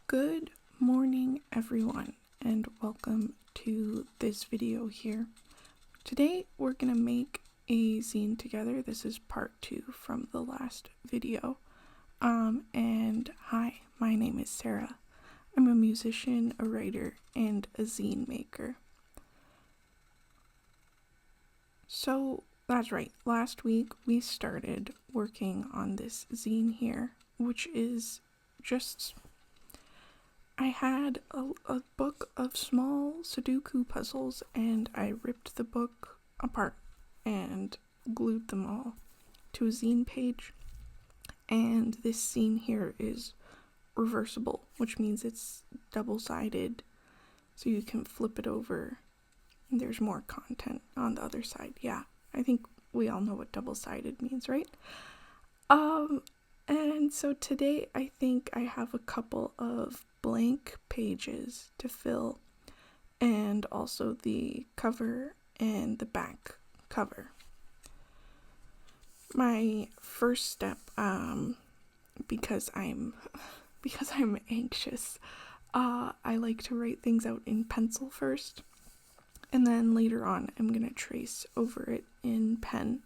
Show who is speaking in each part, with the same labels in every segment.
Speaker 1: Good morning, everyone, and welcome to this video here. Today, we're going to make a zine together. This is part 2 from the last video. And hi, my name is Sarah. I'm a musician, a writer, and a zine maker. So, that's right. Last week, we started working on this zine here, which is just... I had a book of small Soduku puzzles, and I ripped the book apart and glued them all to a zine page. And this zine here is reversible, which means it's double-sided, so you can flip it over and there's more content on the other side. Yeah, I think we all know what double-sided means, right? And so today I think I have a couple of blank pages to fill, and also the cover and the back cover. My first step, because I'm anxious, I like to write things out in pencil first, and then later on I'm gonna trace over it in pen.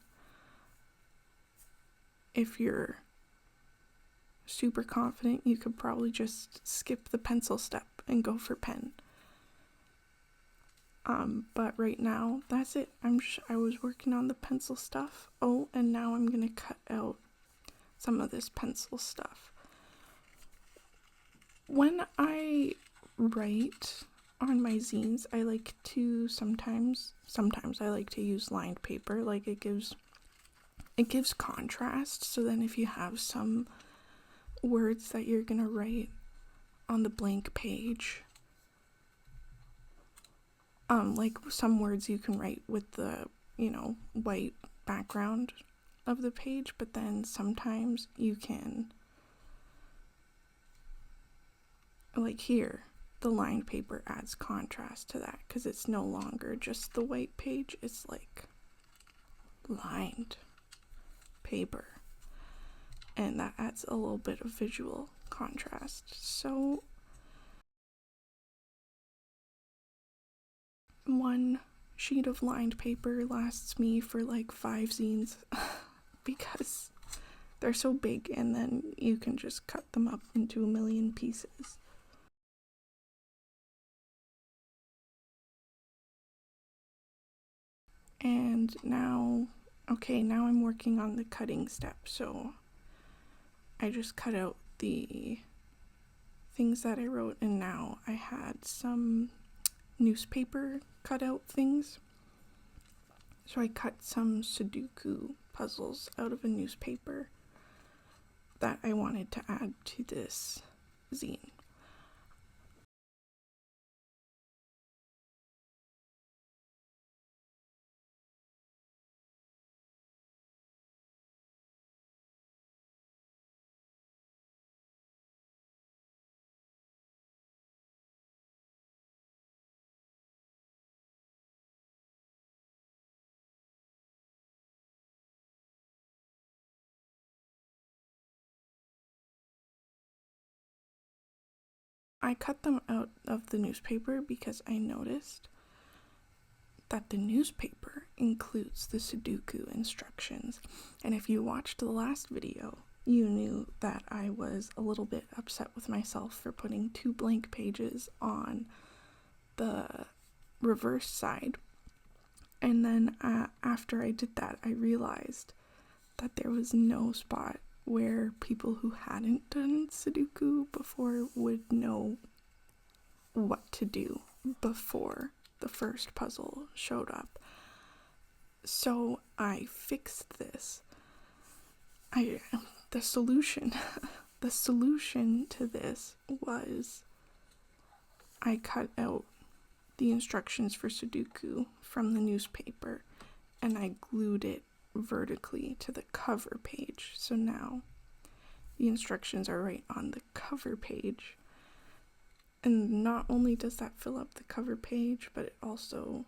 Speaker 1: If you're super confident, you could probably just skip the pencil step and go for pen. But right now, that's it. I was working on the pencil stuff. Oh, and now I'm gonna cut out some of this pencil stuff. When I write on my zines, I like to sometimes I like to use lined paper. Like it gives contrast, so then if you have some words that you're gonna write on the blank page, like some words you can write with the white background of the page, but then sometimes you can, like here, the lined paper adds contrast to that because it's no longer just the white page, it's like lined paper. And that adds a little bit of visual contrast. So one sheet of lined paper lasts me for like 5 zines because they're so big, and then you can just cut them up into a million pieces. And now I'm working on the cutting step, so I just cut out the things that I wrote, and now I had some newspaper cutout things. So I cut some Soduku puzzles out of a newspaper that I wanted to add to this zine. I cut them out of the newspaper because I noticed that the newspaper includes the Soduku instructions. And if you watched the last video, you knew that I was a little bit upset with myself for putting 2 blank pages on the reverse side. And then after I did that, I realized that there was no spot where people who hadn't done Soduku before would know what to do before the first puzzle showed up. So I fixed this. The solution to this was I cut out the instructions for Soduku from the newspaper and I glued it vertically to the cover page. So now the instructions are right on the cover page. And not only does that fill up the cover page, but it also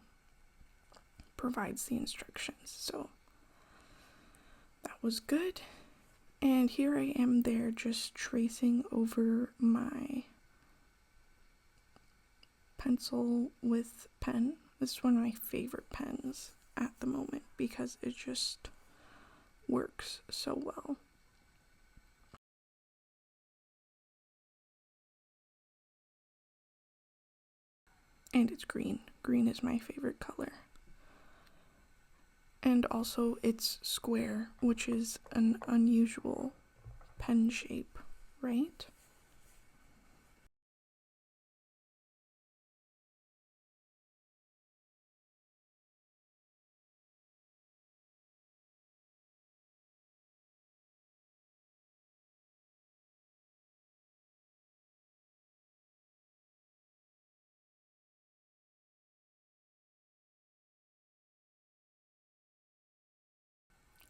Speaker 1: provides the instructions. So that was good. And here I am there just tracing over my pencil with pen. This is one of my favorite pens at the moment because it just works so well. And it's green. Green is my favorite color. And also it's square, which is an unusual pen shape, right?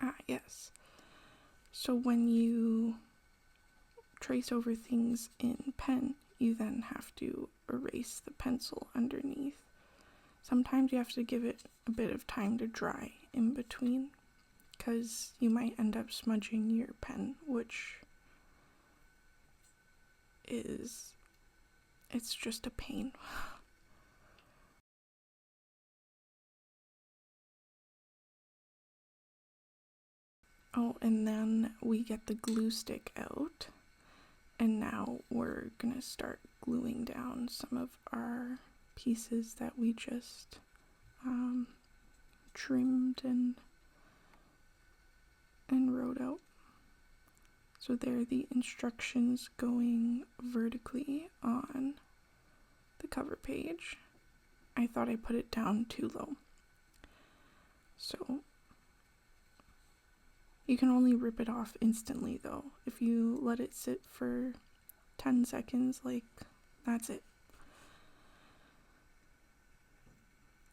Speaker 1: Ah, yes. So when you trace over things in pen, you then have to erase the pencil underneath. Sometimes you have to give it a bit of time to dry in between, because you might end up smudging your pen, which it's just a pain. Oh, and then we get the glue stick out, and now we're gonna start gluing down some of our pieces that we just trimmed and wrote out. So there are the instructions going vertically on the cover page. I thought I put it down too low. So you can only rip it off instantly though. If you let it sit for 10 seconds, like, that's it.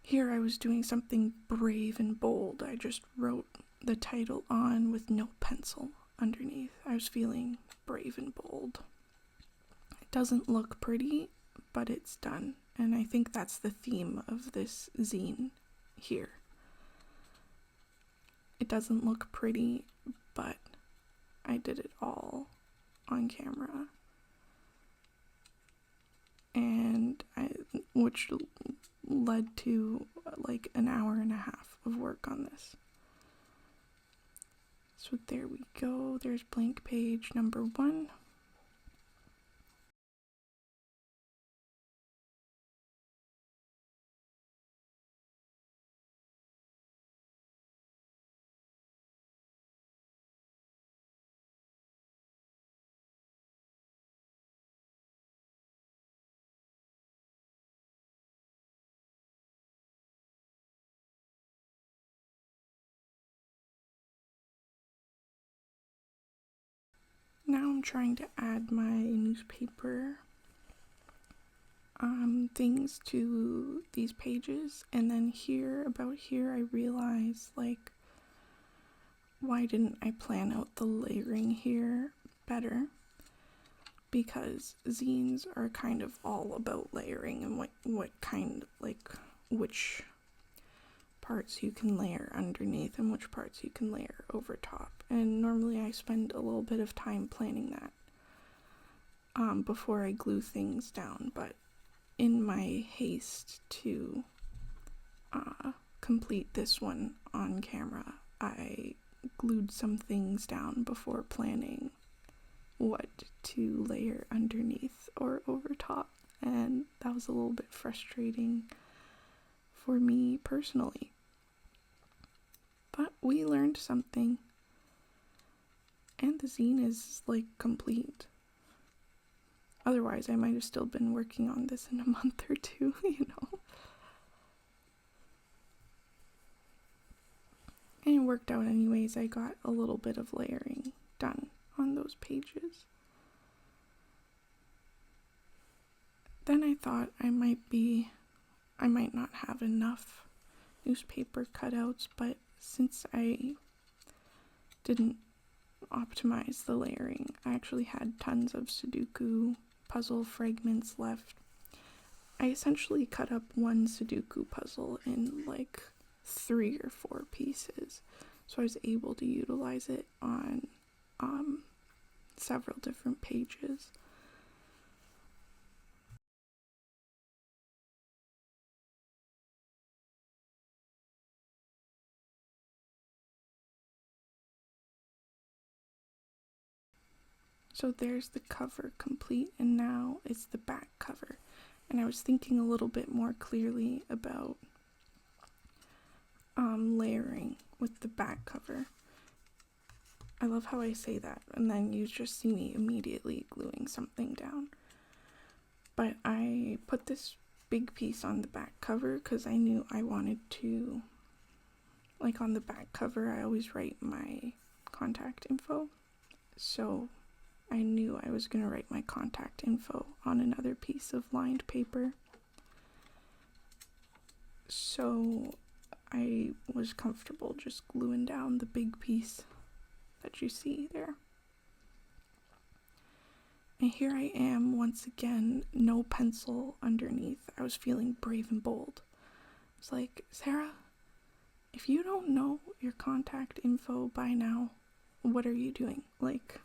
Speaker 1: Here I was doing something brave and bold. I just wrote the title on with no pencil underneath. I was feeling brave and bold. It doesn't look pretty, but it's done. And I think that's the theme of this zine here. It doesn't look pretty, but I did it all on camera. And which led to like an hour and a half of work on this. So there we go. There's blank page number 1. Now I'm trying to add my newspaper things to these pages, and then about here I realized, like, why didn't I plan out the layering here better? Because zines are kind of all about layering and which parts you can layer underneath and which parts you can layer over top. And normally I spend a little bit of time planning that before I glue things down, but in my haste to complete this one on camera, I glued some things down before planning what to layer underneath or over top, and that was a little bit frustrating for me personally. But we learned something, and the zine is like complete. Otherwise, I might have still been working on this in a month or two, you know. And it worked out anyways. I got a little bit of layering done on those pages. Then I thought I might not have enough newspaper cutouts, but since I didn't optimize the layering, I actually had tons of Soduku puzzle fragments left. I essentially cut up one Soduku puzzle in like 3 or 4 pieces, so I was able to utilize it on several different pages. So there's the cover complete, and now it's the back cover. And I was thinking a little bit more clearly about layering with the back cover. I love how I say that, and then you just see me immediately gluing something down. But I put this big piece on the back cover because I knew I wanted to, like on the back cover, I always write my contact info. So I knew I was going to write my contact info on another piece of lined paper. So I was comfortable just gluing down the big piece that you see there. And here I am once again, no pencil underneath. I was feeling brave and bold. It's like, Sarah, if you don't know your contact info by now, what are you doing? Like,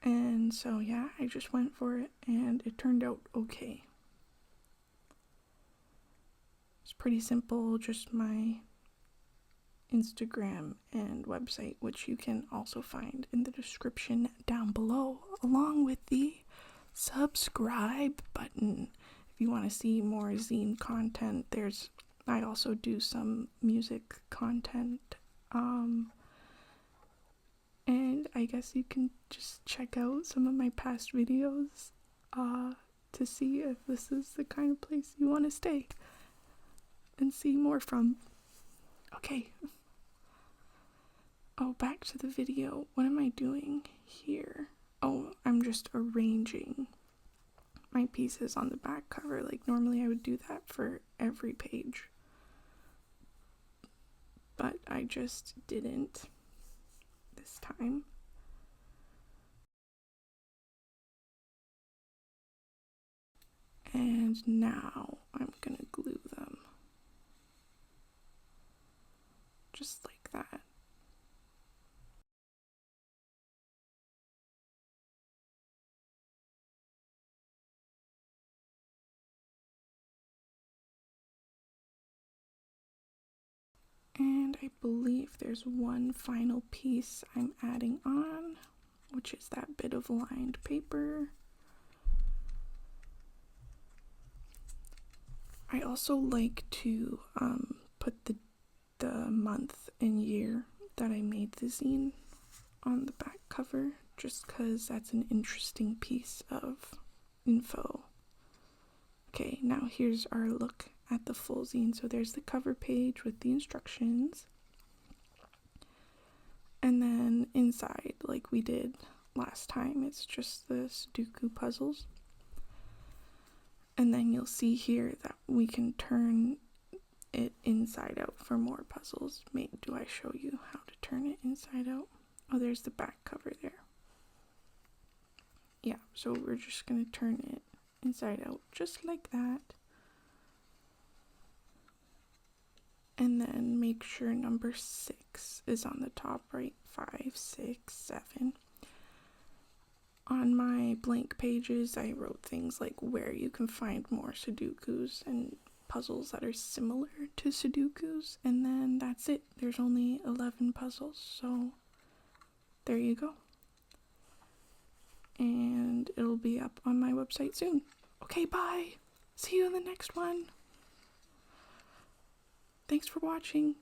Speaker 1: and so yeah, I just went for it and it turned out okay. It's pretty simple, just my Instagram and website, which you can also find in the description down below, along with the subscribe button. If you want to see more zine content, I also do some music content. And I guess you can just check out some of my past videos to see if this is the kind of place you want to stay and see more from. Okay. Oh, back to the video. What am I doing here? Oh, I'm just arranging my pieces on the back cover. Like, normally I would do that for every page. But I just didn't this time. And now I'm gonna glue them. Just like that. And I believe there's one final piece I'm adding on, which is that bit of lined paper. I also like to put the month and year that I made the zine on the back cover, just because that's an interesting piece of info. Okay, now here's our look at the full zine. So there's the cover page with the instructions. And then inside, like we did last time, it's just the Soduku puzzles. And then you'll see here that we can turn it inside out for more puzzles. Do I show you how to turn it inside out? Oh, there's the back cover there. Yeah, so we're just going to turn it inside out just like that. And then make sure number 6 is on the top right. 5, 6, 7. On my blank pages, I wrote things like where you can find more Sudokus and puzzles that are similar to Sudokus. And then that's it. There's only 11 puzzles. So there you go. And it'll be up on my website soon. Okay, bye. See you in the next one. Thanks for watching.